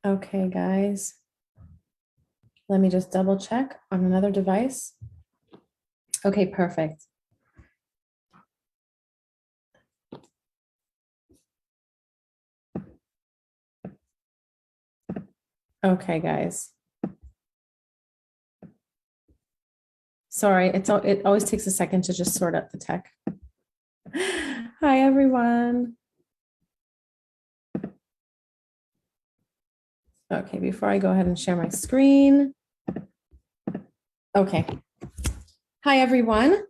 Okay, guys, let me just double check on another device. Okay, perfect. Okay, guys. Sorry, it always takes a second to just sort out the tech. Hi, everyone. Okay, before I go ahead and share my screen. Okay. Hi, everyone.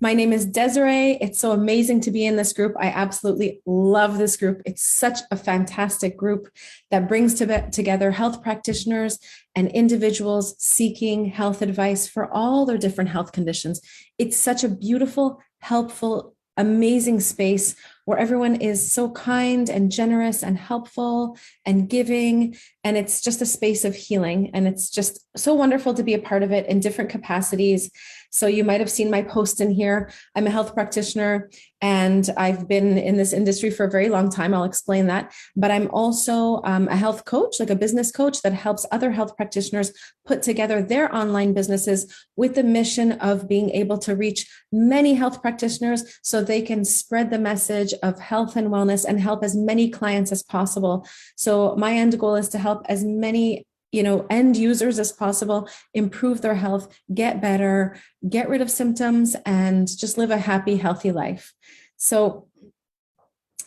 My name is Desiree. It's so amazing to be in this group. I absolutely love this group. It's such a fantastic group that brings together health practitioners and individuals seeking health advice for all their different health conditions. It's such a beautiful, helpful, amazing space where everyone is so kind and generous and helpful and giving. And it's just a space of healing. And it's just so wonderful to be a part of it in different capacities. So you might have seen my post in here. I'm a health practitioner and I've been in this industry for a very long time. I'll explain that. But I'm also a health coach, like a business coach that helps other health practitioners put together their online businesses with the mission of being able to reach many health practitioners so they can spread the message of health and wellness and help as many clients as possible. So my end goal is to help as many end users as possible improve their health, get better, get rid of symptoms, and just live a happy, healthy life. So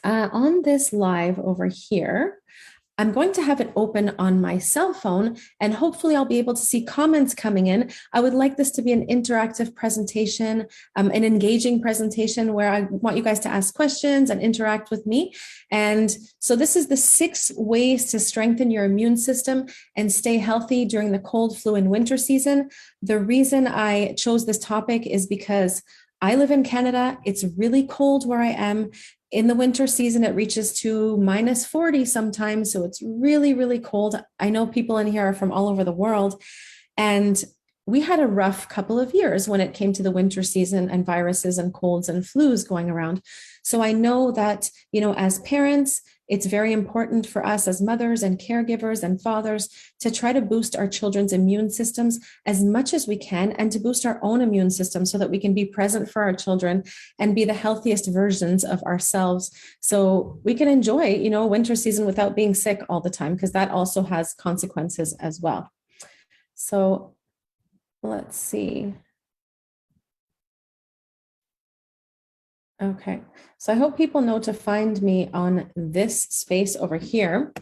on this live over here, I'm going to have it open on my cell phone and hopefully I'll be able to see comments coming in. I would like this to be an interactive presentation, an engaging presentation where I want you guys to ask questions and interact with me. And so this is the 6 ways to strengthen your immune system and stay healthy during the cold, flu, and winter season. The reason I chose this topic is because I live in Canada. It's really cold where I am. In the winter season, it reaches to minus 40 sometimes. So it's really, really cold. I know people in here are from all over the world. And we had a rough couple of years when it came to the winter season and viruses and colds and flus going around. So I know that, as parents, it's very important for us as mothers and caregivers and fathers to try to boost our children's immune systems as much as we can and to boost our own immune system so that we can be present for our children and be the healthiest versions of ourselves. So we can enjoy, winter season without being sick all the time, because that also has consequences as well. So let's see. Okay, so I hope people know to find me on this space over here.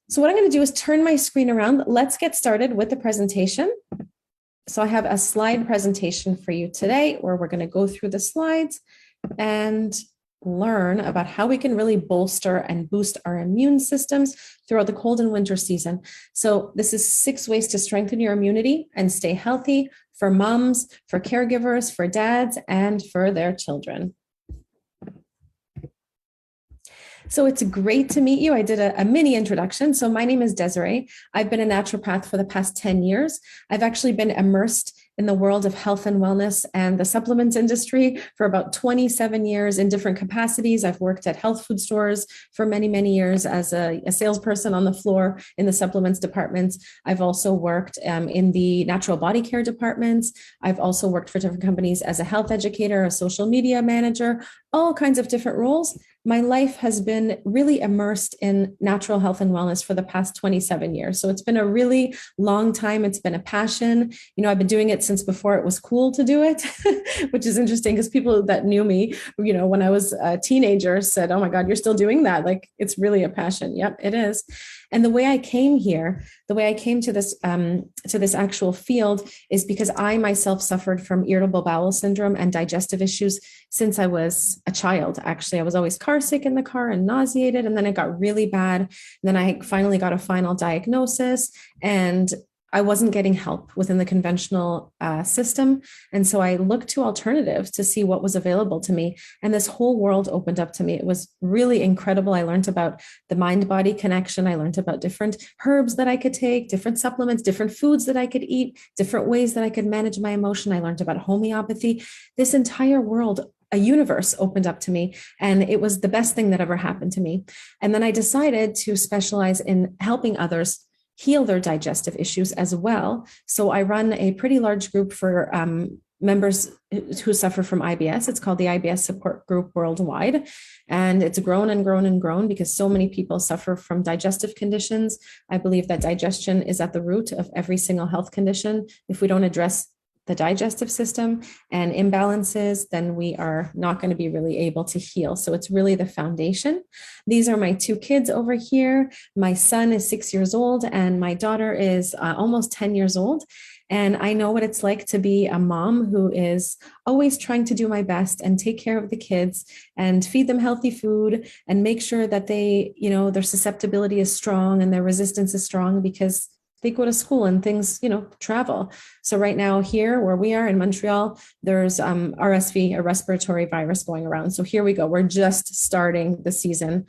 So what I'm going to do is turn my screen around. Let's get started with the presentation. So I have a slide presentation for you today where we're going to go through the slides and learn about how we can really bolster and boost our immune systems throughout the cold and winter season. So this is 6 ways to strengthen your immunity and stay healthy for moms, for caregivers, for dads, and for their children. So it's great to meet you. I did a mini introduction. So my name is Desiree. I've been a naturopath for the past 10 years. I've actually been immersed in the world of health and wellness and the supplements industry for about 27 years in different capacities. I've worked at health food stores for many, many years as a salesperson on the floor in the supplements departments. I've also worked in the natural body care departments. I've also worked for different companies as a health educator, a social media manager, all kinds of different roles. My life has been really immersed in natural health and wellness for the past 27 years. So it's been a really long time. It's been a passion. I've been doing it since before it was cool to do it, which is interesting because people that knew me, when I was a teenager said, "Oh my God, you're still doing that." Like, it's really a passion. Yep, it is. And the way I came here, the way I came to this actual field is because I myself suffered from irritable bowel syndrome and digestive issues since I was a child. Actually, I was always car sick in the car and nauseated, and then it got really bad. And then I finally got a final diagnosis, and I wasn't getting help within the conventional system. And so I looked to alternatives to see what was available to me. And this whole world opened up to me. It was really incredible. I learned about the mind-body connection. I learned about different herbs that I could take, different supplements, different foods that I could eat, different ways that I could manage my emotion. I learned about homeopathy. This entire world a universe opened up to me, and it was the best thing that ever happened to me. And then I decided to specialize in helping others heal their digestive issues as well. So I run a pretty large group for members who suffer from IBS. It's called the IBS Support Group Worldwide. And it's grown and grown and grown because so many people suffer from digestive conditions. I believe that digestion is at the root of every single health condition. If we don't address the digestive system and imbalances, then we are not going to be really able to heal. So it's really the foundation. These are my two kids over here. My son is 6 years old and my daughter is almost 10 years old. And I know what it's like to be a mom who is always trying to do my best and take care of the kids and feed them healthy food and make sure that they, their susceptibility is strong and their resistance is strong, because they go to school and things, travel. So right now here where we are in Montreal, there's RSV, a respiratory virus going around. So here we go. We're just starting the season.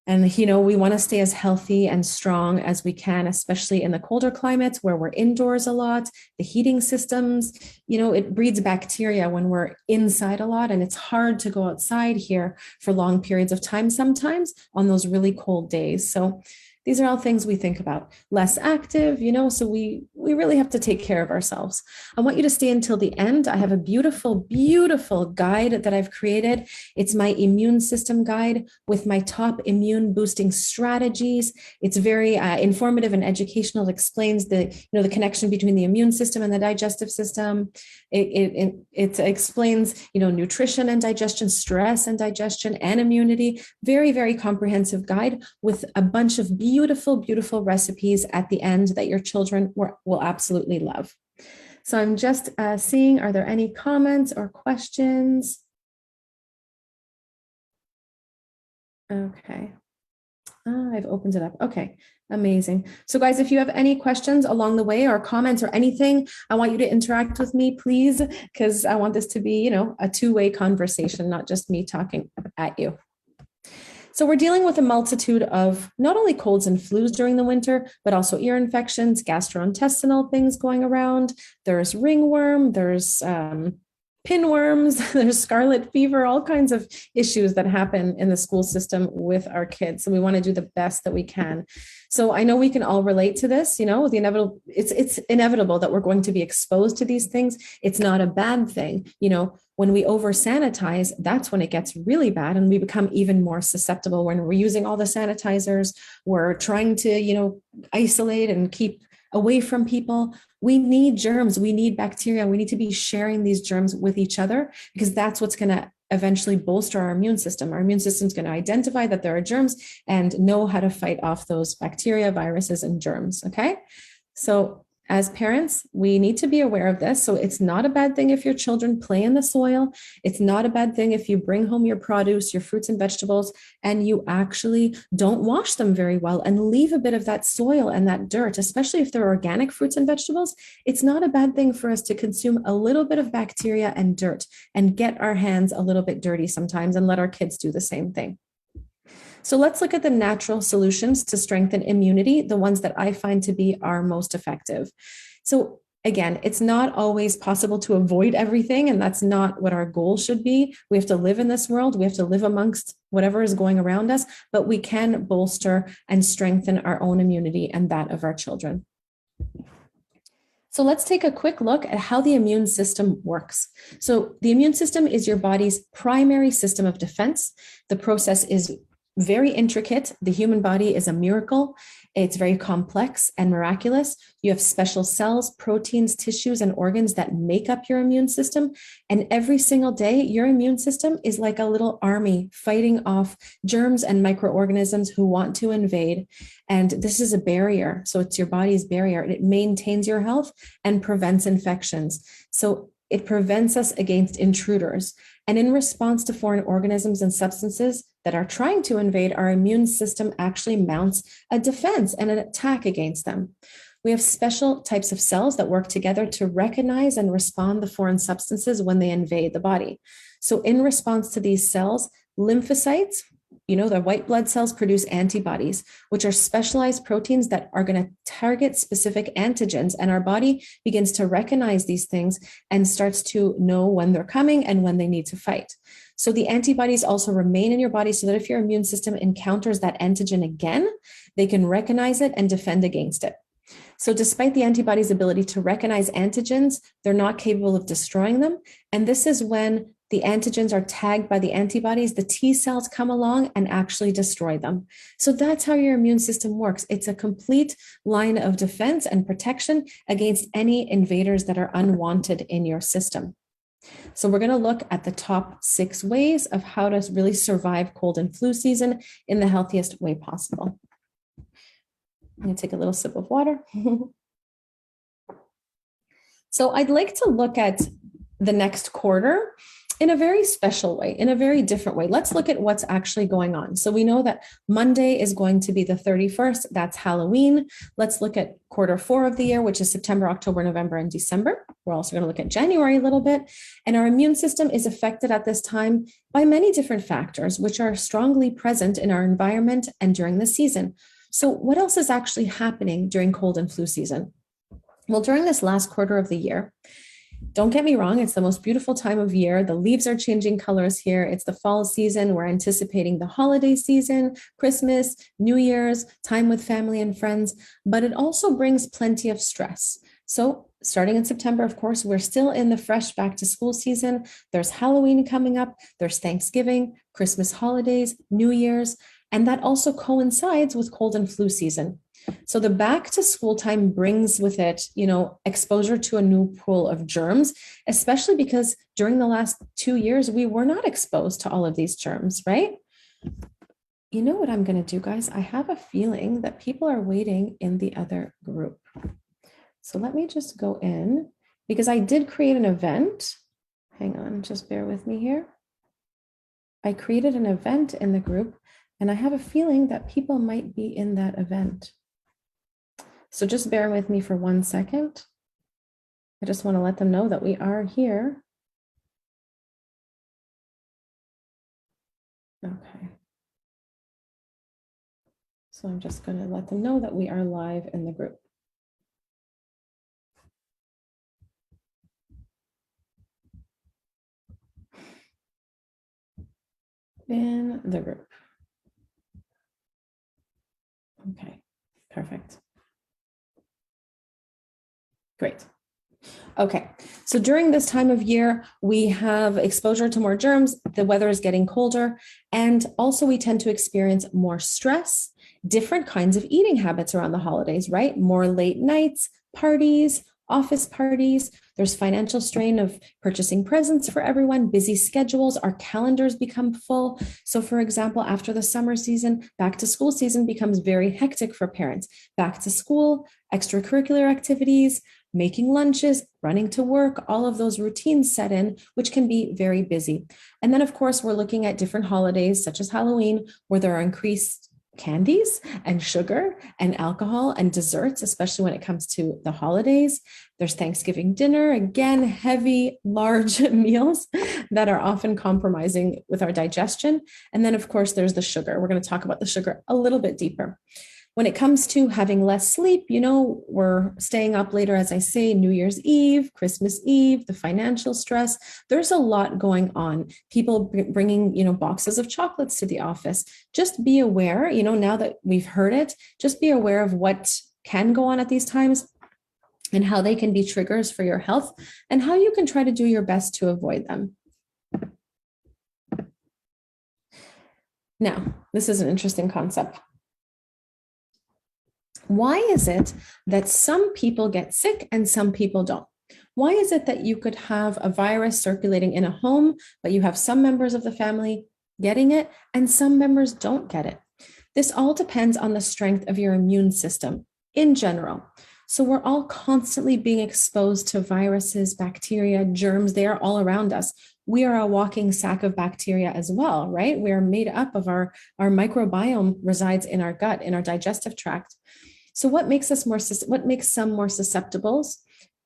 And, we want to stay as healthy and strong as we can, especially in the colder climates where we're indoors a lot. The heating systems, it breeds bacteria when we're inside a lot. And it's hard to go outside here for long periods of time sometimes on those really cold days. So these are all things we think about. Less active, so we really have to take care of ourselves. I want you to stay until the end. I have a beautiful, beautiful guide that I've created. It's my immune system guide with my top immune boosting strategies. It's very informative and educational. It explains the connection between the immune system and the digestive system. It explains, nutrition and digestion, stress and digestion, and immunity. Very, very comprehensive guide with a bunch of beautiful, beautiful recipes at the end that your children will absolutely love. So I'm just seeing, are there any comments or questions? Okay. I've opened it up. Okay, amazing. So guys, if you have any questions along the way or comments or anything, I want you to interact with me, please, because I want this to be, a two-way conversation, not just me talking at you. So we're dealing with a multitude of not only colds and flus during the winter, but also ear infections, gastrointestinal things going around. There's ringworm, there's pinworms, there's scarlet fever, all kinds of issues that happen in the school system with our kids. So we want to do the best that we can. So I know we can all relate to this, the inevitable, it's inevitable that we're going to be exposed to these things. It's not a bad thing. When we over sanitize, that's when it gets really bad and we become even more susceptible. When we're using all the sanitizers, we're trying to, isolate and keep away from people. We need germs, we need bacteria, we need to be sharing these germs with each other, because that's what's going to eventually bolster our immune system. Our immune system is going to identify that there are germs and know how to fight off those bacteria, viruses, and germs. Okay. So as parents, we need to be aware of this. So it's not a bad thing if your children play in the soil. It's not a bad thing if you bring home your produce, your fruits and vegetables, and you actually don't wash them very well and leave a bit of that soil and that dirt, especially if they're organic fruits and vegetables. It's not a bad thing for us to consume a little bit of bacteria and dirt and get our hands a little bit dirty sometimes and let our kids do the same thing. So let's look at the natural solutions to strengthen immunity, the ones that I find to be our most effective. So again, it's not always possible to avoid everything, and that's not what our goal should be. We have to live in this world. We have to live amongst whatever is going around us, but we can bolster and strengthen our own immunity and that of our children. So let's take a quick look at how the immune system works. So the immune system is your body's primary system of defense. The process is very intricate. The human body is a miracle. It's very complex and miraculous. You have special cells, proteins, tissues, and organs that make up your immune system. And every single day, your immune system is like a little army fighting off germs and microorganisms who want to invade. And this is a barrier. So it's your body's barrier. It maintains your health and prevents infections. So it prevents us against intruders. And in response to foreign organisms and substances that are trying to invade, our immune system actually mounts a defense and an attack against them. We have special types of cells that work together to recognize and respond to foreign substances when they invade the body. So in response to these cells, lymphocytes, the white blood cells produce antibodies, which are specialized proteins that are going to target specific antigens. And our body begins to recognize these things and starts to know when they're coming and when they need to fight. So the antibodies also remain in your body so that if your immune system encounters that antigen again, they can recognize it and defend against it. So despite the antibodies' ability to recognize antigens, they're not capable of destroying them. And this is when the antigens are tagged by the antibodies, the T cells come along and actually destroy them. So that's how your immune system works. It's a complete line of defense and protection against any invaders that are unwanted in your system. So we're going to look at the top 6 ways of how to really survive cold and flu season in the healthiest way possible. I'm going to take a little sip of water. So I'd like to look at the next quarter in a very special way, in a very different way. Let's look at what's actually going on. So we know that Monday is going to be the 31st. That's Halloween. Let's look at quarter 4 of the year, which is September, October, November, and December. We're also going to look at January a little bit. And our immune system is affected at this time by many different factors, which are strongly present in our environment and during the season. So what else is actually happening during cold and flu season? Well, during this last quarter of the year, don't get me wrong, it's the most beautiful time of year. The leaves are changing colors here. It's the fall season. We're anticipating the holiday season, Christmas, New Year's, time with family and friends, but it also brings plenty of stress. So starting in September, of course, we're still in the fresh back to school season. There's Halloween coming up. There's Thanksgiving, Christmas holidays, New Year's, and that also coincides with cold and flu season. So the back to school time brings with it, exposure to a new pool of germs, especially because during the last 2 years, we were not exposed to all of these germs, right? You know what I'm going to do, guys? I have a feeling that people are waiting in the other group. So let me just go in because I did create an event. Hang on, just bear with me here. I created an event in the group and I have a feeling that people might be in that event. So just bear with me for 1 second. I just want to let them know that we are here. Okay. So I'm just going to let them know that we are live in the group. In the group. Okay, perfect. Great. Okay, so during this time of year, we have exposure to more germs, the weather is getting colder, and also we tend to experience more stress, different kinds of eating habits around the holidays, right? More late nights, parties, office parties. There's financial strain of purchasing presents for everyone, busy schedules, our calendars become full. So for example, after the summer season, back to school season becomes very hectic for parents. Back to school, extracurricular activities, making lunches, running to work, all of those routines set in, which can be very busy. And then of course, we're looking at different holidays such as Halloween, where there are increased candies and sugar and alcohol and desserts, especially when it comes to the holidays. There's Thanksgiving dinner, again, heavy, large meals that are often compromising with our digestion. And then, of course, there's the sugar. We're going to talk about the sugar a little bit deeper. When it comes to having less sleep, we're staying up later, as I say, New Year's Eve, Christmas Eve, the financial stress. There's a lot going on. People bringing, boxes of chocolates to the office. Just be aware, now that we've heard it, just be aware of what can go on at these times and how they can be triggers for your health and how you can try to do your best to avoid them. Now, this is an interesting concept. Why is it that some people get sick and some people don't? Why is it that you could have a virus circulating in a home, but you have some members of the family getting it and some members don't get it? This all depends on the strength of your immune system in general. So we're all constantly being exposed to viruses, bacteria, germs. They are all around us. We are a walking sack of bacteria as well, right? We are made up of our microbiome resides in our gut, in our digestive tract. So what makes some more susceptible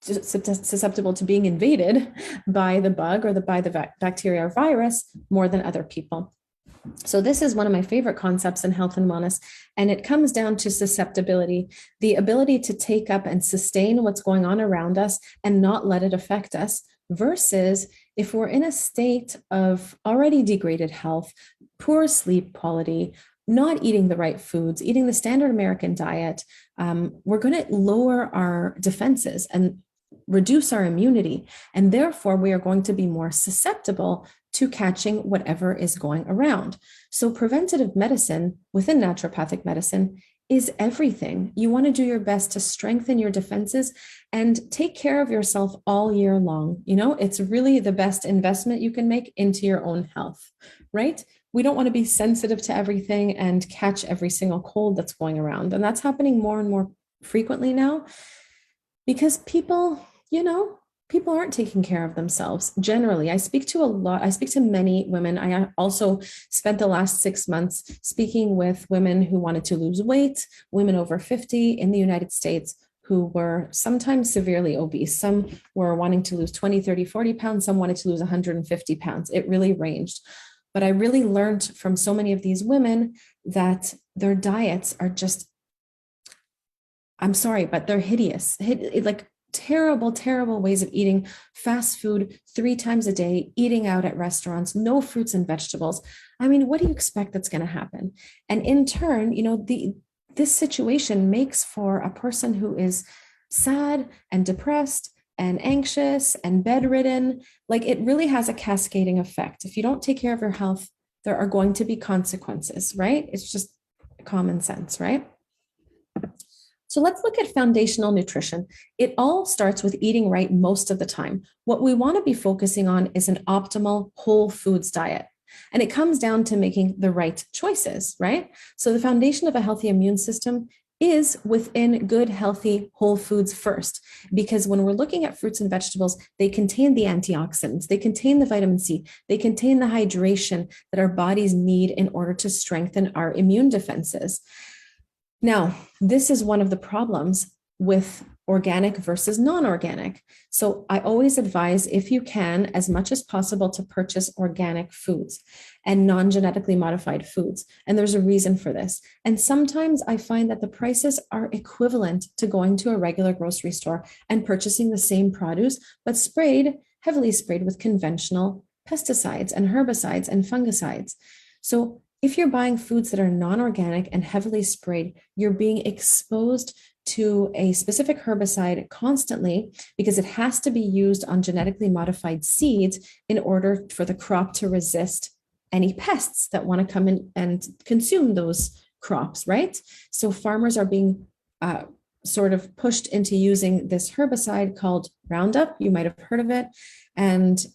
to being invaded by the bug or by the bacteria or virus more than other people? So, this is one of my favorite concepts in health and wellness, and it comes down to susceptibility, the ability to take up and sustain what's going on around us and not let it affect us, versus if we're in a state of already degraded health, poor sleep quality, not eating the right foods, eating the standard American diet, we're going to lower our defenses and reduce our immunity. And therefore, we are going to be more susceptible to catching whatever is going around. So, preventative medicine within naturopathic medicine is everything. You want to do your best to strengthen your defenses and take care of yourself all year long. You know, it's really the best investment you can make into your own health, right? We don't want to be sensitive to everything and catch every single cold that's going around. And that's happening more and more frequently now because people, people aren't taking care of themselves generally. I speak to many women. I also spent the last 6 months speaking with women who wanted to lose weight, women over 50 in the United States who were sometimes severely obese. Some were wanting to lose 20, 30, 40 pounds. Some wanted to lose 150 pounds. It really ranged. But I really learned from so many of these women that their diets are just, I'm sorry, but they're hideous. Like terrible, terrible ways of eating fast food 3 times a day, eating out at restaurants, no fruits and vegetables. I mean, what do you expect that's going to happen? And in turn, this situation makes for a person who is sad and depressed and anxious and bedridden. Like it really has a cascading effect. If you don't take care of your health, there are going to be consequences, right? It's just common sense, right? So let's look at foundational nutrition. It all starts with eating right most of the time. What we want to be focusing on is an optimal whole foods diet. And it comes down to making the right choices, right? So the foundation of a healthy immune system is within good, healthy whole foods first. Because when we're looking at fruits and vegetables, they contain the antioxidants, they contain the vitamin C, they contain the hydration that our bodies need in order to strengthen our immune defenses. Now, this is one of the problems with organic versus non-organic. So I always advise, if you can, as much as possible, to purchase organic foods and non-genetically modified foods. And there's a reason for this. And sometimes I find that the prices are equivalent to going to a regular grocery store and purchasing the same produce, but heavily sprayed with conventional pesticides and herbicides and fungicides. So if you're buying foods that are non-organic and heavily sprayed, you're being exposed to a specific herbicide constantly because it has to be used on genetically modified seeds in order for the crop to resist any pests that want to come in and consume those crops, right? So farmers are being sort of pushed into using this herbicide called Roundup. You might have heard of it. And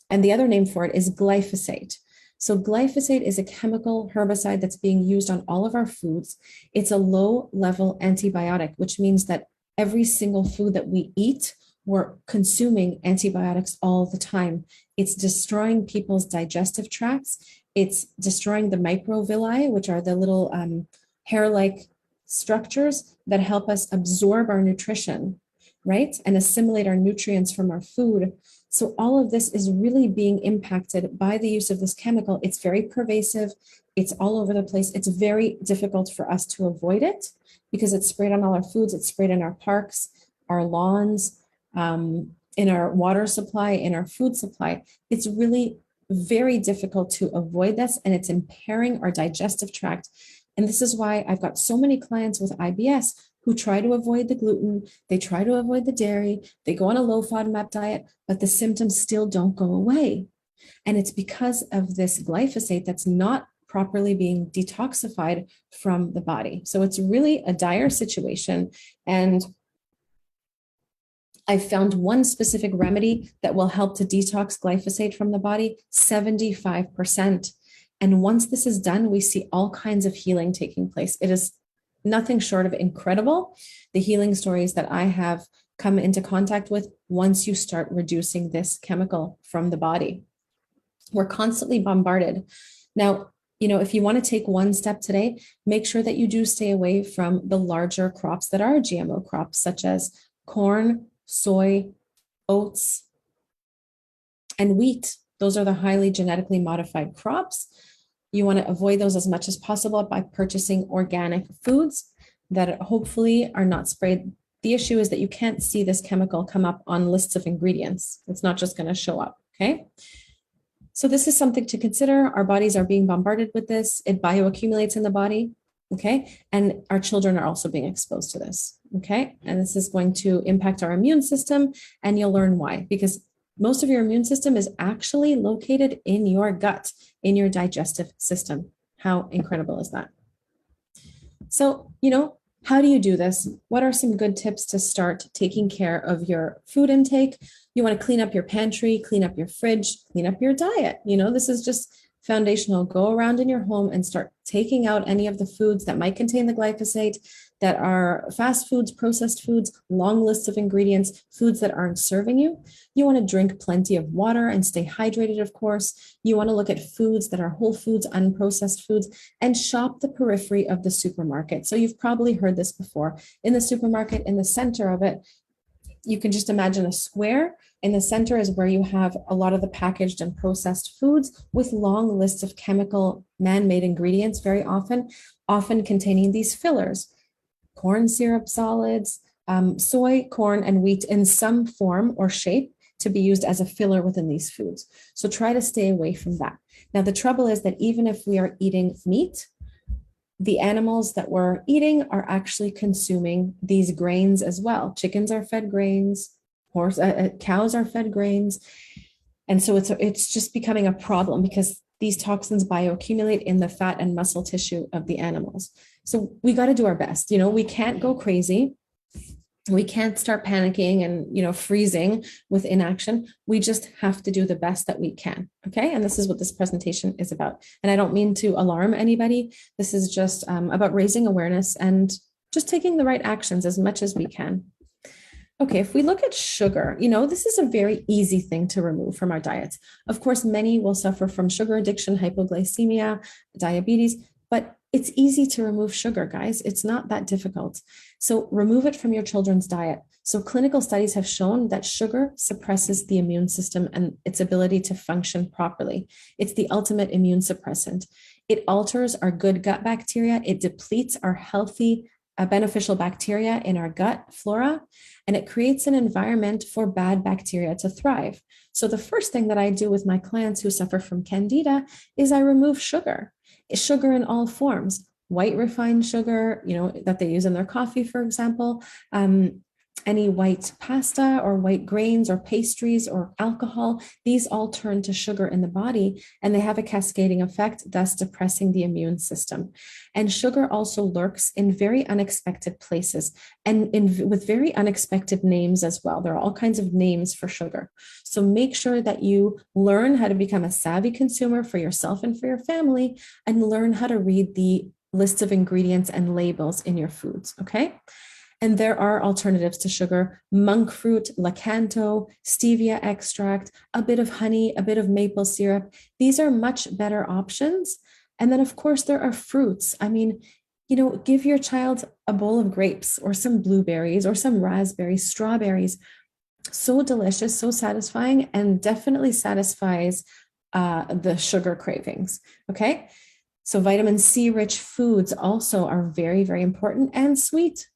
the other name for it is glyphosate. So glyphosate is a chemical herbicide that's being used on all of our foods. It's a low-level antibiotic, which means that every single food that we eat, we're consuming antibiotics all the time. It's destroying people's digestive tracts. It's destroying the microvilli, which are the little hair-like structures that help us absorb our nutrition, right? And assimilate our nutrients from our food. So all of this is really being impacted by the use of this chemical. It's very pervasive. It's all over the place. It's very difficult for us to avoid it because it's sprayed on all our foods. It's sprayed in our parks, our lawns, in our water supply, in our food supply. It's really very difficult to avoid this, and it's impairing our digestive tract. And this is why I've got so many clients with IBS who try to avoid the gluten, they try to avoid the dairy, they go on a low FODMAP diet, but the symptoms still don't go away. And it's because of this glyphosate that's not properly being detoxified from the body. So it's really a dire situation. And I found one specific remedy that will help to detox glyphosate from the body, 75%. And once this is done, we see all kinds of healing taking place. It is nothing short of incredible, the healing stories that I have come into contact with once you start reducing this chemical from the body. We're constantly bombarded. Now, if you want to take one step today, make sure that you do stay away from the larger crops that are GMO crops, such as corn, soy, oats, and wheat. Those are the highly genetically modified crops. You want to avoid those as much as possible by purchasing organic foods that hopefully are not sprayed. The issue is that you can't see this chemical come up on lists of ingredients. It's not just going to show up, okay? So this is something to consider. Our bodies are being bombarded with this. It bioaccumulates in the body, okay? And our children are also being exposed to this, okay? And this is going to impact our immune system, and you'll learn why, because most of your immune system is actually located in your gut, in your digestive system. How incredible is that? So, how do you do this? What are some good tips to start taking care of your food intake? You want to clean up your pantry, clean up your fridge, clean up your diet. This is just foundational. Go around in your home and start taking out any of the foods that might contain the glyphosate, that are fast foods, processed foods, long lists of ingredients, foods that aren't serving you. You want to drink plenty of water and stay hydrated, of course. You want to look at foods that are whole foods, unprocessed foods, and shop the periphery of the supermarket. So you've probably heard this before. In the supermarket, in the center of it, you can just imagine a square. In the center is where you have a lot of the packaged and processed foods with long lists of chemical man-made ingredients, very often containing these fillers, corn syrup solids, soy, corn, and wheat in some form or shape to be used as a filler within these foods. So try to stay away from that. Now, the trouble is that even if we are eating meat, the animals that we're eating are actually consuming these grains as well. Chickens are fed grains, cows are fed grains. And so it's just becoming a problem because these toxins bioaccumulate in the fat and muscle tissue of the animals. So we got to do our best. We can't go crazy. We can't start panicking and, freezing with inaction. We just have to do the best that we can. Okay. And this is what this presentation is about. And I don't mean to alarm anybody. This is just about raising awareness and just taking the right actions as much as we can. Okay, if we look at sugar, this is a very easy thing to remove from our diets. Of course, many will suffer from sugar addiction, hypoglycemia, diabetes, but it's easy to remove sugar, guys. It's not that difficult. So remove it from your children's diet. So clinical studies have shown that sugar suppresses the immune system and its ability to function properly. It's the ultimate immune suppressant. It alters our good gut bacteria. It depletes our healthy beneficial bacteria in our gut flora, and it creates an environment for bad bacteria to thrive. So the first thing that I do with my clients who suffer from candida is I remove sugar in all forms, white refined sugar, that they use in their coffee, for example, any white pasta or white grains or pastries or alcohol, these all turn to sugar in the body and they have a cascading effect, thus depressing the immune system. And sugar also lurks in very unexpected places and with very unexpected names as well. There are all kinds of names for sugar. So make sure that you learn how to become a savvy consumer for yourself and for your family and learn how to read the lists of ingredients and labels in your foods, okay? And there are alternatives to sugar: monk fruit, lakanto, stevia extract, a bit of honey, a bit of maple syrup. These are much better options. And then, of course, there are fruits. I mean, give your child a bowl of grapes or some blueberries or some raspberries, strawberries. So delicious, so satisfying, and definitely satisfies the sugar cravings. Okay. So vitamin C rich foods also are very, very important, and sweet.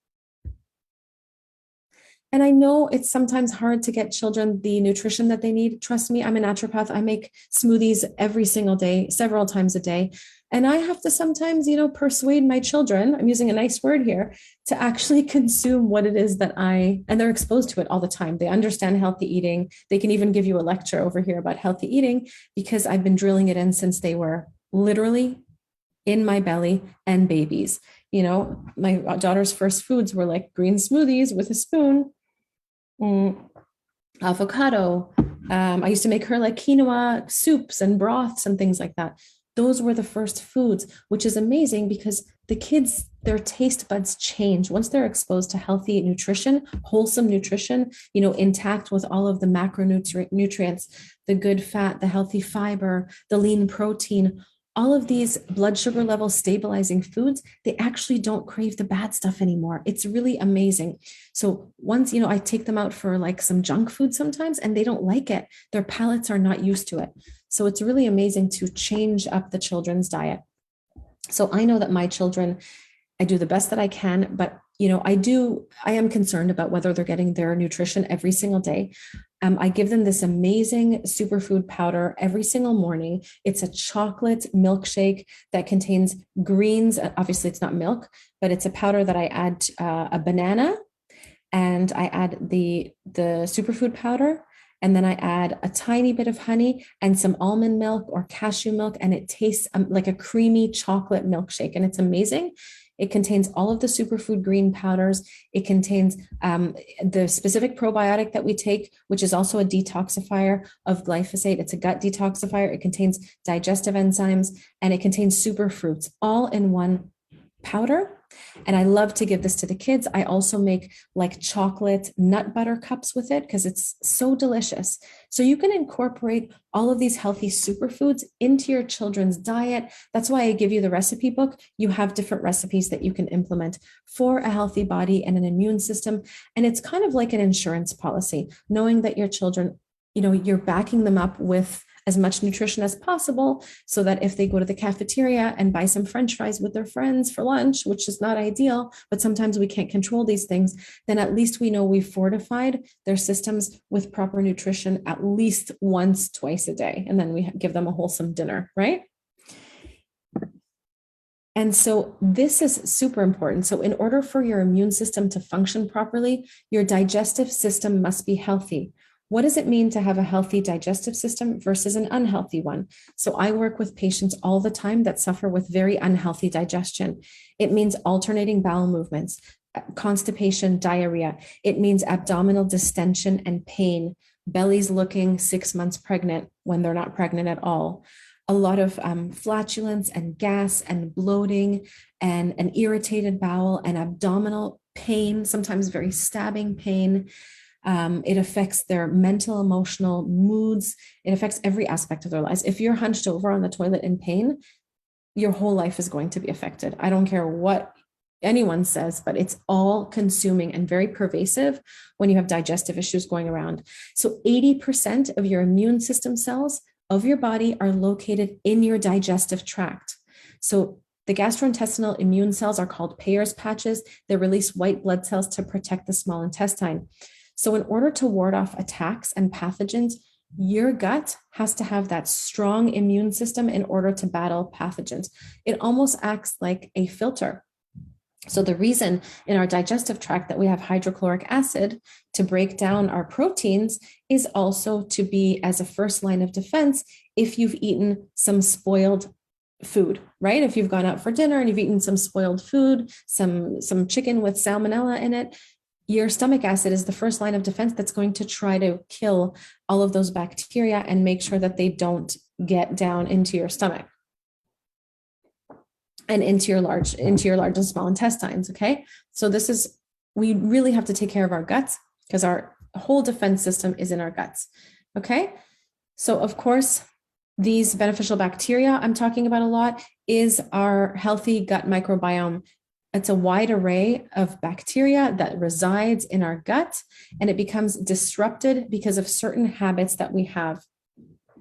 And I know it's sometimes hard to get children the nutrition that they need. Trust me, I'm a naturopath. I make smoothies every single day, several times a day. And I have to sometimes, persuade my children, I'm using a nice word here, to actually consume what it is and they're exposed to it all the time. They understand healthy eating. They can even give you a lecture over here about healthy eating because I've been drilling it in since they were literally in my belly and babies. My daughter's first foods were like green smoothies with a spoon. Avocado. I used to make her like quinoa soups and broths and things like that. Those were the first foods, which is amazing because the kids, their taste buds change once they're exposed to healthy nutrition, wholesome nutrition, intact with all of the macronutrients, the good fat, the healthy fiber, the lean protein. All of these blood sugar level stabilizing foods, they actually don't crave the bad stuff anymore. It's really amazing. So once, I take them out for like some junk food sometimes and they don't like it. Their palates are not used to it. So it's really amazing to change up the children's diet. So I know that my children, I do the best that I can, but I am concerned about whether they're getting their nutrition every single day. I give them this amazing superfood powder every single morning. It's a chocolate milkshake that contains greens. Obviously, it's not milk, but it's a powder that I add a banana, and I add the superfood powder, and then I add a tiny bit of honey and some almond milk or cashew milk, and it tastes like a creamy chocolate milkshake, and it's amazing. It contains all of the superfood green powders. It contains the specific probiotic that we take, which is also a detoxifier of glyphosate. It's a gut detoxifier. It contains digestive enzymes, and it contains super fruits all in one powder. And I love to give this to the kids. I also make like chocolate nut butter cups with it because it's so delicious. So you can incorporate all of these healthy superfoods into your children's diet. That's why I give you the recipe book. You have different recipes that you can implement for a healthy body and an immune system. And it's kind of like an insurance policy, knowing that your children, you're backing them up with as much nutrition as possible, so that if they go to the cafeteria and buy some French fries with their friends for lunch, which is not ideal, but sometimes we can't control these things, then at least we know we've fortified their systems with proper nutrition at least once, twice a day. And then we give them a wholesome dinner, right? And so this is super important. So in order for your immune system to function properly, your digestive system must be healthy. What does it mean to have a healthy digestive system versus an unhealthy one? So I work with patients all the time that suffer with very unhealthy digestion. It means alternating bowel movements, constipation, diarrhea. It means abdominal distension and pain, bellies looking 6 months pregnant when they're not pregnant at all. A lot of flatulence and gas and bloating and an irritated bowel and abdominal pain, sometimes very stabbing pain. It affects their mental, emotional moods. It affects every aspect of their lives. If you're hunched over on the toilet in pain, your whole life is going to be affected. I don't care what anyone says, but it's all consuming and very pervasive when you have digestive issues going around. So 80% of your immune system cells of your body are located in your digestive tract. So the gastrointestinal immune cells are called Peyer's patches. They release white blood cells to protect the small intestine. So in order to ward off attacks and pathogens, your gut has to have that strong immune system in order to battle pathogens. It almost acts like a filter. So the reason in our digestive tract that we have hydrochloric acid to break down our proteins is also to be as a first line of defense if you've eaten some spoiled food, right? If you've gone out for dinner and you've eaten some spoiled food, some chicken with salmonella in it, your stomach acid is the first line of defense that's going to try to kill all of those bacteria and make sure that they don't get down into your stomach and into your large and small intestines. Okay. So we really have to take care of our guts because our whole defense system is in our guts. Okay. So of course, these beneficial bacteria I'm talking about a lot is our healthy gut microbiome. It's a wide array of bacteria that resides in our gut, and it becomes disrupted because of certain habits that we have.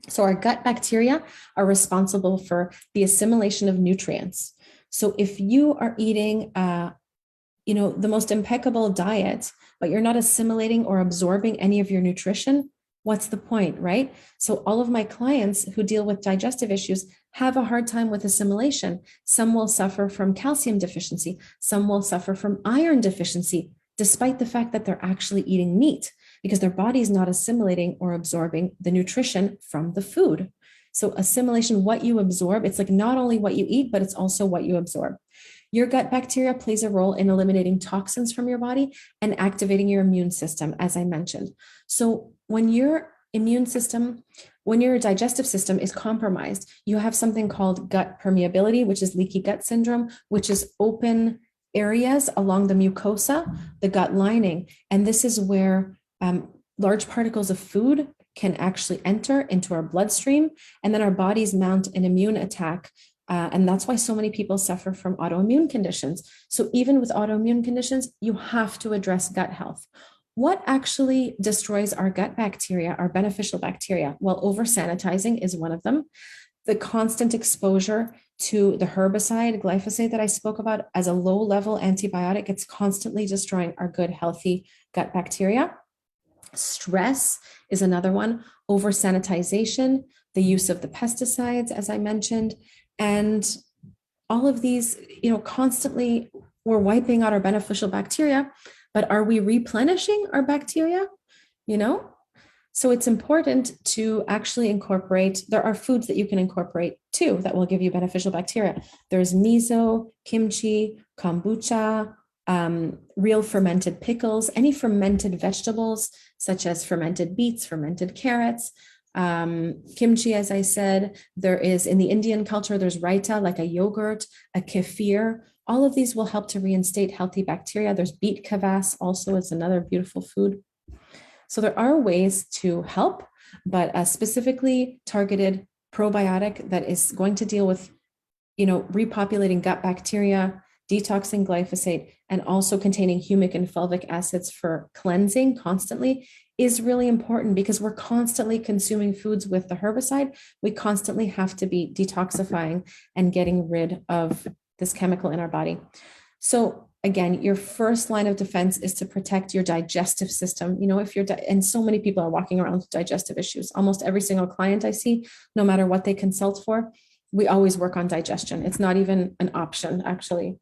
So our gut bacteria are responsible for the assimilation of nutrients. So if you are eating, the most impeccable diet, but you're not assimilating or absorbing any of your nutrition, what's the point, right? So all of my clients who deal with digestive issues have a hard time with assimilation. Some will suffer from calcium deficiency. Some will suffer from iron deficiency, despite the fact that they're actually eating meat because their body is not assimilating or absorbing the nutrition from the food. So assimilation, what you absorb, it's like not only what you eat, but it's also what you absorb. Your gut bacteria plays a role in eliminating toxins from your body and activating your immune system, as I mentioned. So when your digestive system is compromised, you have something called gut permeability, which is leaky gut syndrome, which is open areas along the mucosa, the gut lining. And this is where large particles of food can actually enter into our bloodstream, and then our bodies mount an immune attack. And that's why so many people suffer from autoimmune conditions. So even with autoimmune conditions, you have to address gut health. What actually destroys our gut bacteria, our beneficial bacteria? Well, over sanitizing is one of them. The constant exposure to the herbicide, glyphosate, that I spoke about as a low level antibiotic, it's constantly destroying our good, healthy gut bacteria. Stress is another one, over sanitization, the use of the pesticides, as I mentioned, and all of these, constantly we're wiping out our beneficial bacteria, but are we replenishing our bacteria? You know, so it's important to actually incorporate, there are foods that you can incorporate too that will give you beneficial bacteria. There's miso, kimchi, kombucha, real fermented pickles, any fermented vegetables, such as fermented beets, fermented carrots, kimchi, as I said. There is, in the Indian culture, there's raita, like a yogurt, a kefir. All of these will help to reinstate healthy bacteria. There's beet kvass also, is another beautiful food. So there are ways to help, but a specifically targeted probiotic that is going to deal with, repopulating gut bacteria, detoxing glyphosate, and also containing humic and fulvic acids for cleansing constantly is really important, because we're constantly consuming foods with the herbicide. We constantly have to be detoxifying and getting rid of this chemical in our body. So again, your first line of defense is to protect your digestive system. If you're, and so many people are walking around with digestive issues. Almost every single client I see, no matter what they consult for, we always work on digestion. It's not even an option, actually.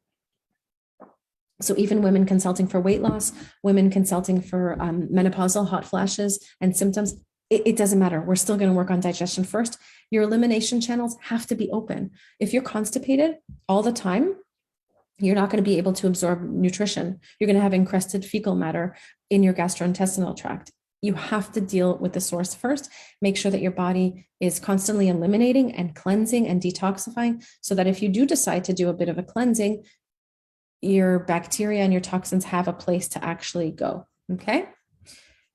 So even women consulting for weight loss, women consulting for menopausal hot flashes and symptoms, it doesn't matter. We're still going to work on digestion first. Your elimination channels have to be open. If you're constipated all the time, you're not going to be able to absorb nutrition. You're going to have encrusted fecal matter in your gastrointestinal tract. You have to deal with the source first. Make sure that your body is constantly eliminating and cleansing and detoxifying, so that if you do decide to do a bit of a cleansing, your bacteria and your toxins have a place to actually go. Okay.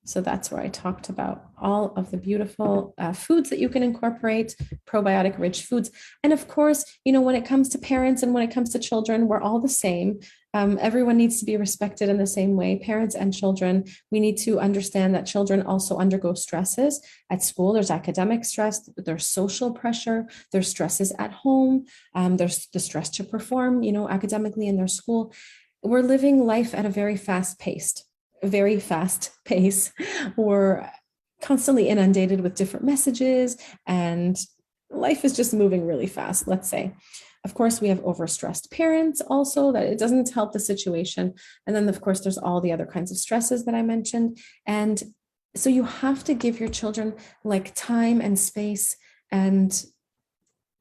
So that's where I talked about all of the beautiful foods that you can incorporate, probiotic rich foods. And of course, when it comes to parents and when it comes to children, we're all the same. Everyone needs to be respected in the same way, parents and children. We need to understand that children also undergo stresses at school. There's academic stress, there's social pressure, there's stresses at home, there's the stress to perform, academically in their school. We're living life at a very fast pace. We're constantly inundated with different messages, and life is just moving really fast, let's say. Of course, we have overstressed parents also, that it doesn't help the situation. And then, of course, there's all the other kinds of stresses that I mentioned. And so you have to give your children like time and space and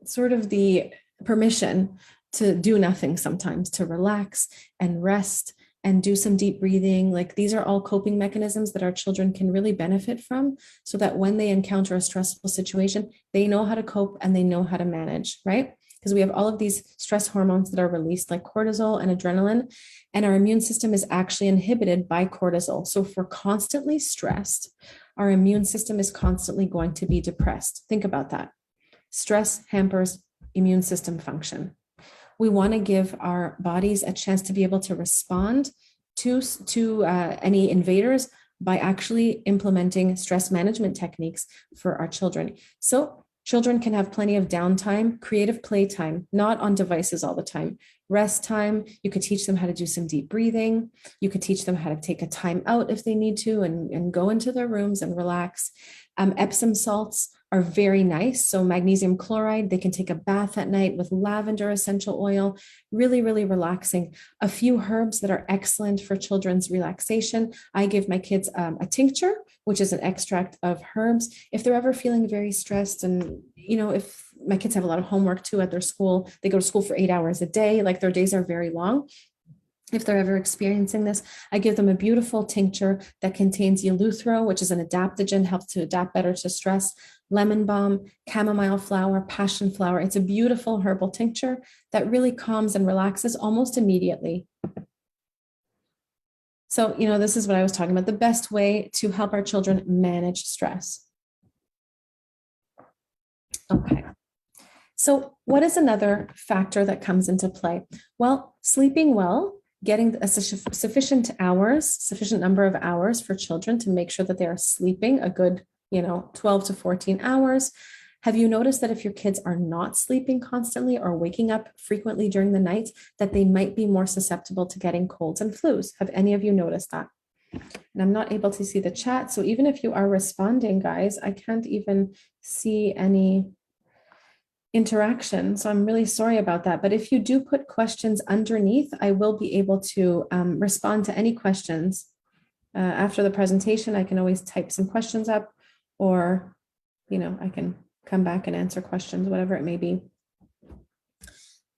sort of the permission to do nothing sometimes, to relax and rest and do some deep breathing. Like, these are all coping mechanisms that our children can really benefit from, so that when they encounter a stressful situation, they know how to cope and they know how to manage, right? Because we have all of these stress hormones that are released, like cortisol and adrenaline, and our immune system is actually inhibited by cortisol. So if we're constantly stressed, our immune system is constantly going to be depressed. Think about that. Stress hampers immune system function. We want to give our bodies a chance to be able to respond to any invaders by actually implementing stress management techniques for our children. So children can have plenty of downtime, creative playtime, not on devices all the time. Rest time, you could teach them how to do some deep breathing. You could teach them how to take a time out if they need to, and go into their rooms and relax. Epsom salts are very nice. So magnesium chloride, they can take a bath at night with lavender essential oil, really, really relaxing. A few herbs that are excellent for children's relaxation. I give my kids a tincture, which is an extract of herbs. If they're ever feeling very stressed, and, if my kids have a lot of homework too at their school, they go to school for 8 hours a day, like their days are very long. If they're ever experiencing this, I give them a beautiful tincture that contains eleuthero, which is an adaptogen, helps to adapt better to stress, lemon balm, chamomile flower, passion flower. It's a beautiful herbal tincture that really calms and relaxes almost immediately. So, this is what I was talking about, the best way to help our children manage stress. Okay. So what is another factor that comes into play? Well, sleeping well getting a sufficient number of hours for children to make sure that they are sleeping a good, 12 to 14 hours. Have you noticed that if your kids are not sleeping constantly or waking up frequently during the night, that they might be more susceptible to getting colds and flus? Have any of you noticed that? And I'm not able to see the chat. So even if you are responding, guys, I can't even see any interaction. So I'm really sorry about that. But if you do put questions underneath, I will be able to respond to any questions. After the presentation, I can always type some questions up, or, I can come back and answer questions, whatever it may be.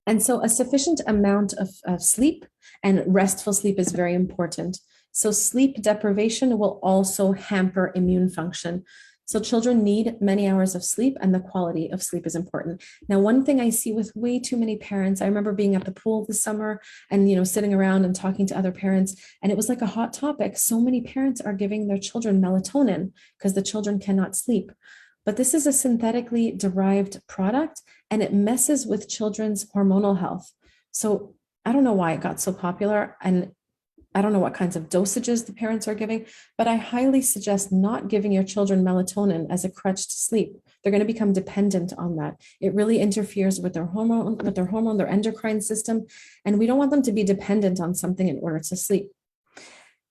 And so a sufficient amount of sleep and restful sleep is very important. So sleep deprivation will also hamper immune function. So children need many hours of sleep, and the quality of sleep is important. Now, one thing I see with way too many parents, I remember being at the pool this summer and, sitting around and talking to other parents, and it was like a hot topic. So many parents are giving their children melatonin because the children cannot sleep. But this is a synthetically derived product, and it messes with children's hormonal health. So I don't know why it got so popular, and I don't know what kinds of dosages the parents are giving, but I highly suggest not giving your children melatonin as a crutch to sleep. They're going to become dependent on that. It really interferes with their hormone, their endocrine system, and we don't want them to be dependent on something in order to sleep.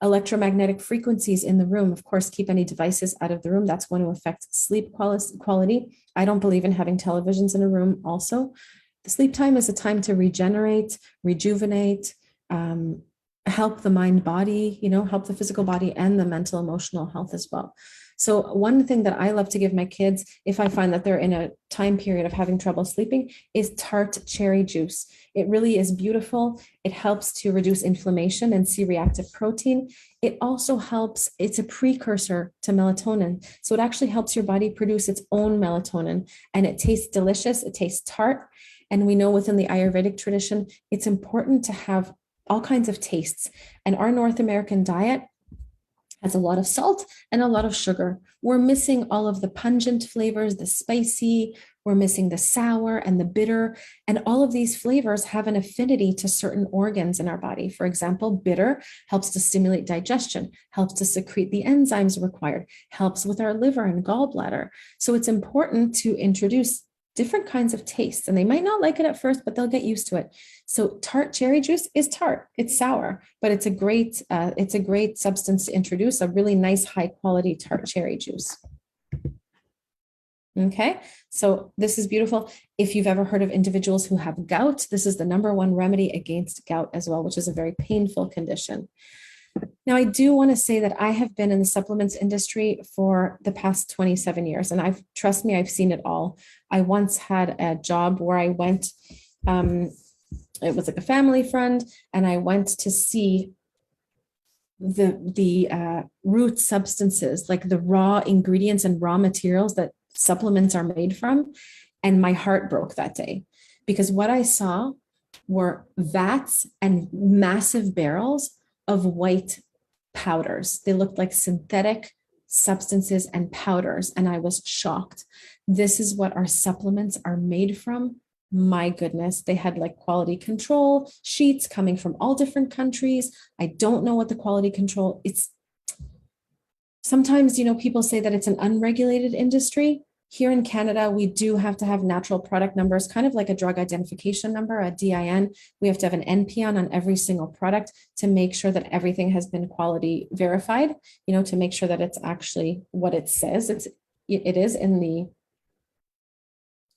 Electromagnetic frequencies in the room, of course, keep any devices out of the room. That's going to affect sleep quality. I don't believe in having televisions in a room also. The sleep time is a time to regenerate, rejuvenate, help the mind body, help the physical body and the mental emotional health as well. So one thing that I love to give my kids, if I find that they're in a time period of having trouble sleeping, is tart cherry juice. It really is beautiful. It helps to reduce inflammation and C-reactive protein. It also helps, it's a precursor to melatonin. So it actually helps your body produce its own melatonin, and it tastes delicious. It tastes tart. And we know within the Ayurvedic tradition, it's important to have all kinds of tastes. And our North American diet has a lot of salt and a lot of sugar. We're missing all of the pungent flavors, the spicy, we're missing the sour and the bitter. And all of these flavors have an affinity to certain organs in our body. For example, bitter helps to stimulate digestion, helps to secrete the enzymes required, helps with our liver and gallbladder. So it's important to introduce different kinds of tastes, and they might not like it at first, but they'll get used to it. So tart cherry juice is tart, it's sour, but it's a great substance to introduce, a really nice high quality tart cherry juice. Okay, so this is beautiful. If you've ever heard of individuals who have gout, this is the #1 remedy against gout as well, which is a very painful condition. Now, I do want to say that I have been in the supplements industry for the past 27 years, and trust me, I've seen it all. I once had a job where I went, it was like a family friend, and I went to see the root substances, like the raw ingredients and raw materials that supplements are made from. And my heart broke that day, because what I saw were vats and massive barrels of white powders. They looked like synthetic substances and powders, and I was shocked. This is what our supplements are made from. My goodness, they had like quality control sheets coming from all different countries. I don't know what the quality control, it's sometimes, people say that it's an unregulated industry. Here in Canada, we do have to have natural product numbers, kind of like a drug identification number, a DIN. We have to have an NPN on every single product to make sure that everything has been quality verified, to make sure that it's actually what it says it is in the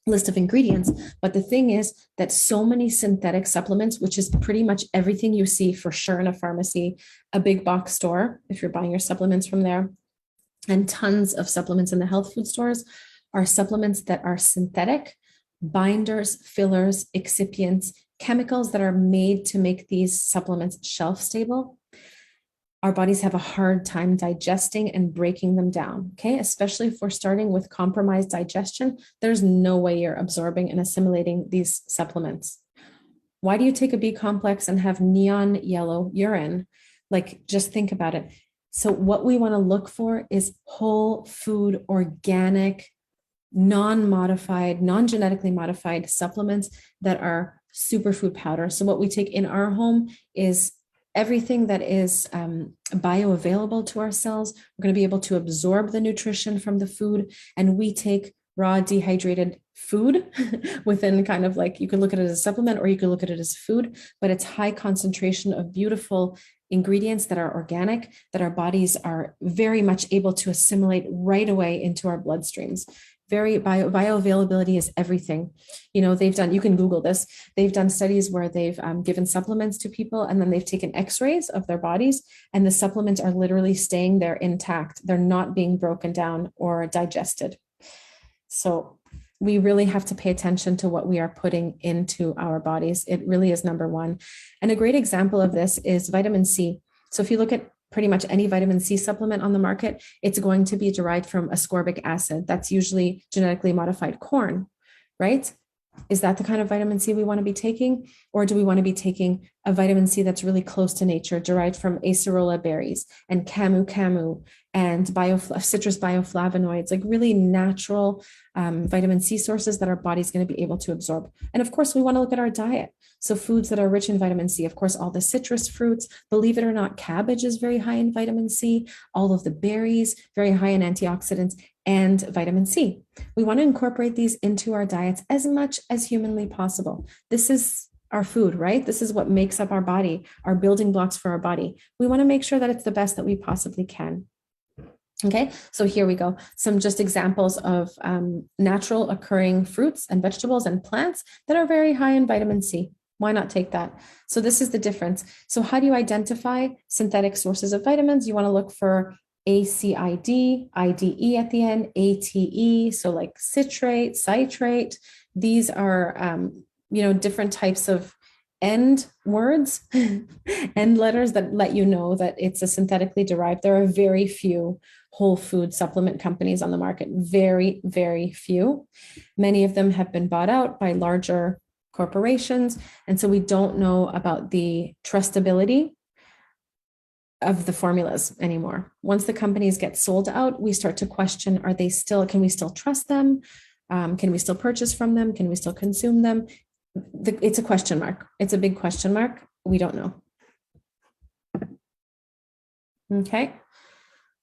list of ingredients. But the thing is that so many synthetic supplements, which is pretty much everything you see for sure in a pharmacy, a big box store, if you're buying your supplements from there, and tons of supplements in the health food stores, are supplements that are synthetic, binders, fillers, excipients, chemicals that are made to make these supplements shelf stable. Our bodies have a hard time digesting and breaking them down, okay? Especially if we're starting with compromised digestion, there's no way you're absorbing and assimilating these supplements. Why do you take a B complex and have neon yellow urine? Like, just think about it. So what we want to look for is whole food, organic, non-modified, non-genetically modified supplements that are superfood powder. So what we take in our home is everything that is bioavailable to our cells. We're going to be able to absorb the nutrition from the food, and we take raw dehydrated food within kind of like, you can look at it as a supplement or you can look at it as food, but it's high concentration of beautiful ingredients that are organic, that our bodies are very much able to assimilate right away into our bloodstreams. Bioavailability is everything. You know, they've done, you can Google this, they've done studies where they've given supplements to people, and then they've taken x-rays of their bodies, and the supplements are literally staying there intact. They're not being broken down or digested. So we really have to pay attention to what we are putting into our bodies. It really is number one. And a great example of this is vitamin C. So if you look at pretty much any vitamin C supplement on the market, it's going to be derived from ascorbic acid. That's usually genetically modified corn, right? Is that the kind of vitamin C we want to be taking? Or do we want to be taking a vitamin C that's really close to nature, derived from acerola berries and camu and citrus bioflavonoids, like really natural vitamin C sources that our body's going to be able to absorb? And of course, we want to look at our diet. So foods that are rich in vitamin C, of course, all the citrus fruits, believe it or not, cabbage is very high in vitamin C, all of the berries, very high in antioxidants and vitamin C. We want to incorporate these into our diets as much as humanly possible. This is our food, right? This is what makes up our body, our building blocks for our body. We want to make sure that it's the best that we possibly can. Okay, so here we go. Some just examples of natural occurring fruits and vegetables and plants that are very high in vitamin C. Why not take that? So this is the difference. So how do you identify synthetic sources of vitamins? You want to look for ACID, IDE at the end, ATE, so like citrate, citrate. These are, different types of end words, end letters that let you know that it's a synthetically derived. There are very few whole food supplement companies on the market, very, very few. Many of them have been bought out by larger corporations. And so we don't know about the trustability of the formulas anymore. Once the companies get sold out, we start to question, can we still trust them? Can we still purchase from them? Can we still consume them? It's a question mark. It's a big question mark. We don't know. Okay.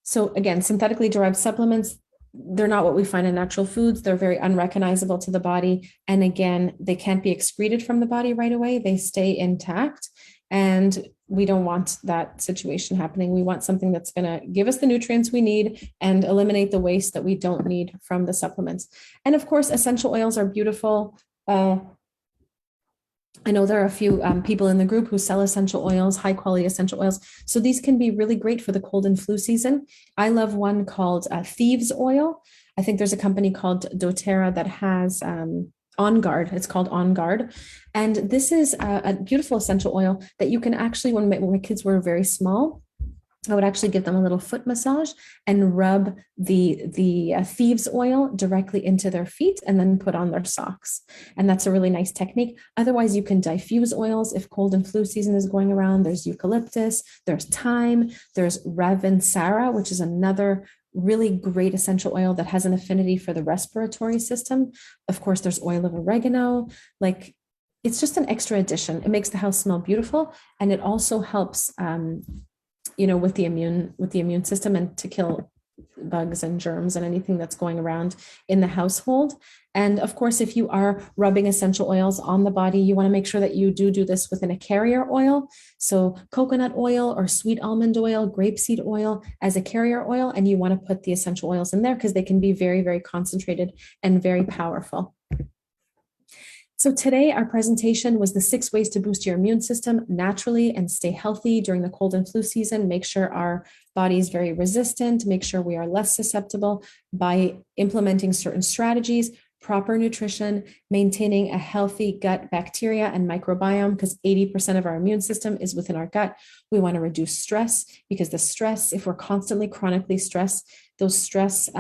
So again, synthetically derived supplements, they're not what we find in natural foods. They're very unrecognizable to the body. And again, they can't be excreted from the body right away. They stay intact. And we don't want that situation happening. We want something that's going to give us the nutrients we need and eliminate the waste that we don't need from the supplements. And of course, essential oils are beautiful. I know there are a few people in the group who sell essential oils, high quality essential oils. So these can be really great for the cold and flu season. I love one called Thieves Oil. I think there's a company called doTERRA that has On Guard. It's called On Guard. And this is a beautiful essential oil that you can actually, when my kids were very small, I would actually give them a little foot massage and rub the thieves oil directly into their feet and then put on their socks. And that's a really nice technique. Otherwise, you can diffuse oils if cold and flu season is going around. There's eucalyptus, there's thyme, there's Ravinsara, which is another really great essential oil that has an affinity for the respiratory system. Of course, there's oil of oregano. Like, it's just an extra addition. It makes the house smell beautiful, and it also helps with the immune system and to kill bugs and germs and anything that's going around in the household. And of course, if you are rubbing essential oils on the body, you want to make sure that you do this within a carrier oil. So coconut oil or sweet almond oil, grapeseed oil as a carrier oil. And you want to put the essential oils in there because they can be very, very concentrated and very powerful. So today, our presentation was the 6 ways to boost your immune system naturally and stay healthy during the cold and flu season. Make sure our body is very resistant, make sure we are less susceptible by implementing certain strategies, proper nutrition, maintaining a healthy gut bacteria and microbiome, because 80% of our immune system is within our gut. We want to reduce stress, because the stress, if we're constantly chronically stressed, those stress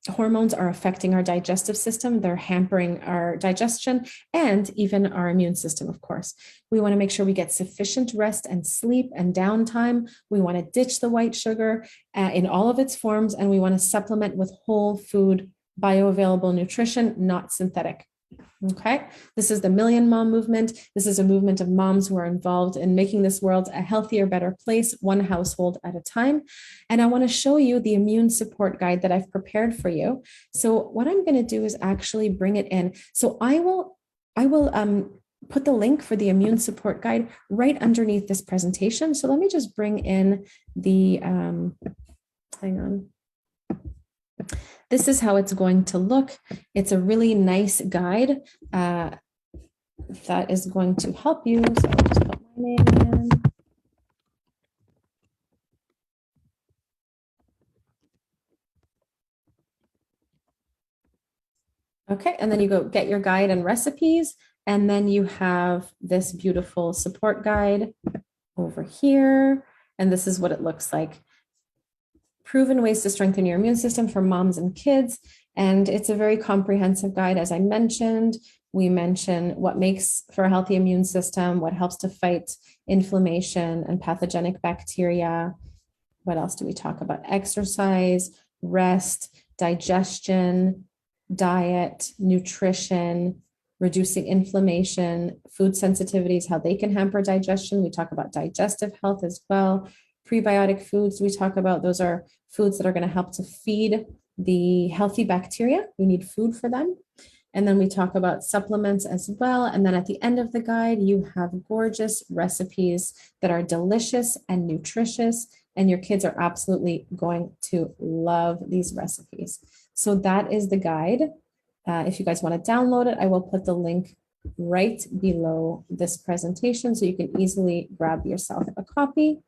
hormones are affecting our digestive system. They're hampering our digestion and even our immune system, of course. We want to make sure we get sufficient rest and sleep and downtime. We want to ditch the white sugar in all of its forms, and we want to supplement with whole food, bioavailable nutrition, not synthetic. Okay, this is the Million Mom Movement. This is a movement of moms who are involved in making this world a healthier, better place, one household at a time. And I want to show you the immune support guide that I've prepared for you. So what I'm going to do is actually bring it in. So I will put the link for the immune support guide right underneath this presentation. So let me just bring in the, hang on. This is how it's going to look. It's a really nice guide that is going to help you. So I'll just put my name in. Okay, and then you go get your guide and recipes, and then you have this beautiful support guide over here. And this is what it looks like. Proven ways to strengthen your immune system for moms and kids. And it's a very comprehensive guide. As I mentioned, we mention what makes for a healthy immune system, what helps to fight inflammation and pathogenic bacteria. What else do we talk about? Exercise, rest, digestion, diet, nutrition, reducing inflammation, food sensitivities, how they can hamper digestion. We talk about digestive health as well. Prebiotic foods we talk about, those are foods that are going to help to feed the healthy bacteria. We need food for them. And then we talk about supplements as well. And then at the end of the guide, you have gorgeous recipes that are delicious and nutritious. And your kids are absolutely going to love these recipes. So that is the guide. If you guys want to download it, I will put the link right below this presentation so you can easily grab yourself a copy.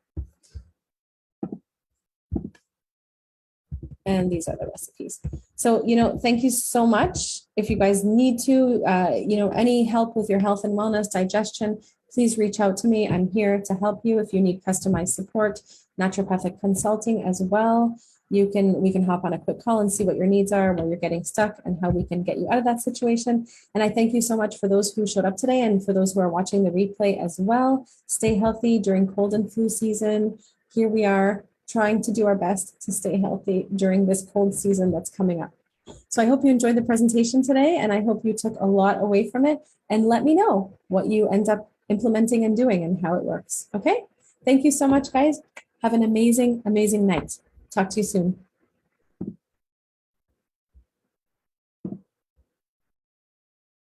And these are the recipes. So, thank you so much. If you guys need to, any help with your health and wellness, digestion, please reach out to me. I'm here to help you. If you need customized support, naturopathic consulting as well, we can hop on a quick call and see what your needs are, where you're getting stuck, and how we can get you out of that situation. And I thank you so much for those who showed up today and for those who are watching the replay as well. Stay healthy during cold and flu season. Here we are, trying to do our best to stay healthy during this cold season that's coming up. So I hope you enjoyed the presentation today, and I hope you took a lot away from it, and let me know what you end up implementing and doing and how it works. Okay? Thank you so much, guys. Have an amazing, amazing night. Talk to you soon.